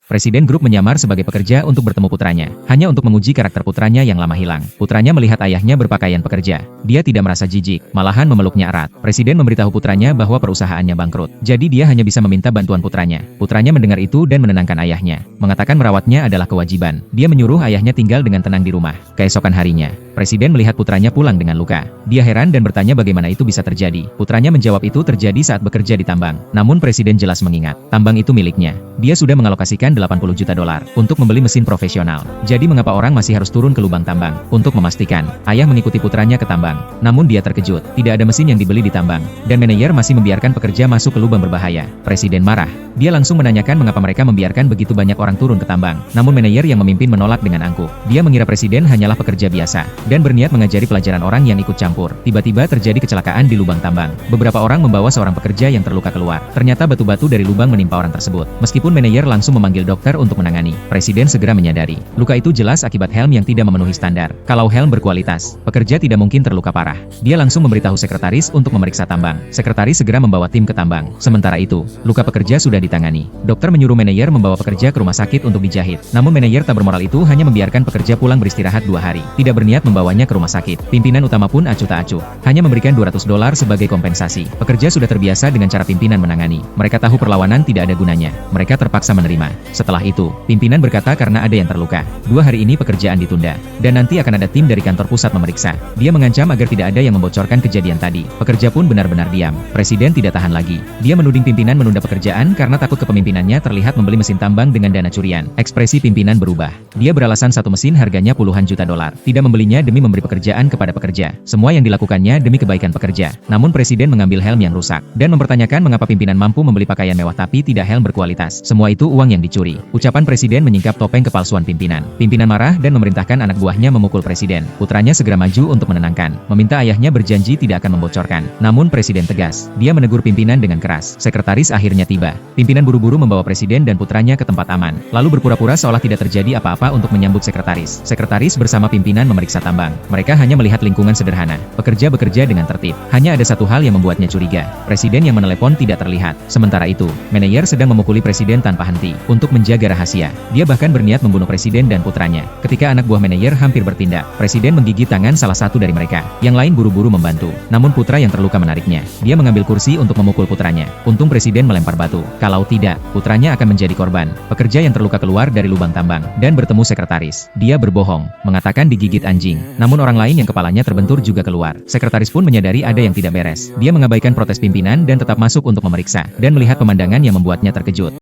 Presiden Grup menyamar sebagai pekerja untuk bertemu putranya, hanya untuk menguji karakter putranya yang lama hilang. Putranya melihat ayahnya berpakaian pekerja. Dia tidak merasa jijik, malahan memeluknya erat. Presiden memberitahu putranya bahwa perusahaannya bangkrut. Jadi dia hanya bisa meminta bantuan putranya. Putranya mendengar itu dan menenangkan ayahnya, mengatakan merawatnya adalah kewajiban. Dia menyuruh ayahnya tinggal dengan tenang di rumah. Keesokan harinya, Presiden melihat putranya pulang dengan luka. Dia heran dan bertanya bagaimana itu bisa terjadi. Putranya menjawab itu terjadi saat bekerja di tambang. Namun Presiden jelas mengingat, tambang itu miliknya. Dia sudah mengalokasikan $80 juta untuk membeli mesin profesional. Jadi mengapa orang masih harus turun ke lubang tambang? Untuk memastikan, ayah mengikuti putranya ke tambang. Namun dia terkejut, tidak ada mesin yang dibeli di tambang. Dan manajer masih membiarkan pekerja masuk ke lubang berbahaya. Presiden marah. Dia langsung menanyakan mengapa mereka membiarkan begitu banyak orang turun ke tambang. Namun manajer yang memimpin menolak dengan angkuh. Dia mengira Presiden hanyalah pekerja biasa, dan berniat mengajari pelajaran orang yang ikut campur. Tiba-tiba terjadi kecelakaan di lubang tambang. Beberapa orang membawa seorang pekerja yang terluka keluar. Ternyata batu-batu dari lubang menimpa orang tersebut. Meskipun manajer langsung memanggil dokter untuk menangani, Presiden segera menyadari, luka itu jelas akibat helm yang tidak memenuhi standar. Kalau helm berkualitas, pekerja tidak mungkin terluka parah. Dia langsung memberitahu sekretaris untuk memeriksa tambang. Sekretaris segera membawa tim ke tambang. Sementara itu, luka pekerja sudah ditangani. Dokter menyuruh manajer membawa pekerja ke rumah sakit untuk dijahit. Namun manajer tak bermoral itu hanya membiarkan pekerja pulang beristirahat 2 hari. Tidak berniat membawanya ke rumah sakit. Pimpinan utama pun acuh tak acuh. Hanya memberikan $200 sebagai kompensasi. Pekerja sudah terbiasa dengan cara pimpinan menangani. Mereka tahu perlawanan tidak ada gunanya. Mereka terpaksa menerima. Setelah itu, pimpinan berkata karena ada yang terluka. 2 hari ini pekerjaan ditunda. Dan nanti akan ada tim dari kantor pusat memeriksa. Dia mengancam agar tidak ada yang membocorkan kejadian tadi. Pekerja pun benar-benar diam. Presiden tidak tahan lagi. Dia menuding pimpinan menunda pekerjaan karena takut kepemimpinannya terlihat membeli mesin tambang dengan dana curian. Ekspresi pimpinan berubah. Dia beralasan satu mesin harganya puluhan juta dolar. Tidak membelinya demi memberi pekerjaan kepada pekerja. Semua yang dilakukannya demi kebaikan pekerja. Namun Presiden mengambil helm yang rusak. Dan mempertanyakan mengapa pimpinan mampu membeli pakaian mewah tapi tidak helm berkualitas. Semua itu uang yang dicuri. Ucapan Presiden menyingkap topeng kepalsuan pimpinan. Pimpinan marah dan memerintahkan anak buahnya memukul Presiden. Putranya segera maju untuk menenangkan. Meminta ayahnya berjanji tidak akan membocorkan. Namun Presiden tegas. Dia menegur pimpinan dengan keras. Sekretaris akhirnya tiba. Pimpinan buru-buru membawa Presiden dan putranya ke tempat aman. Lalu berpura-pura seolah tidak terjadi apa-apa untuk menyambut sekretaris. Sekretaris bersama pimpinan memeriksa tambang. Mereka hanya melihat lingkungan sederhana. Pekerja bekerja dengan tertib. Hanya ada satu hal yang membuatnya curiga. Presiden yang menelepon tidak terlihat. Sementara itu, manajer sedang memukuli Presiden tanpa henti. Untuk menjaga rahasia, dia bahkan berniat membunuh Presiden dan putranya. Ketika anak buah manajer hampir bertindak, Presiden menggigit tangan salah satu dari mereka. Yang lain buru-buru membantu. Namun putra yang terluka menariknya. Dia mengambil kursi untuk memukul putranya. Untung Presiden melempar batu. Kalau tidak, putranya akan menjadi korban. Pekerja yang terluka keluar dari lubang tambang dan bertemu sekretaris. Dia berbohong, mengatakan digigit anjing. Namun orang lain yang kepalanya terbentur juga keluar. Sekretaris pun menyadari ada yang tidak beres. Dia mengabaikan protes pimpinan dan tetap masuk untuk memeriksa dan melihat pemandangan yang membuatnya terkejut.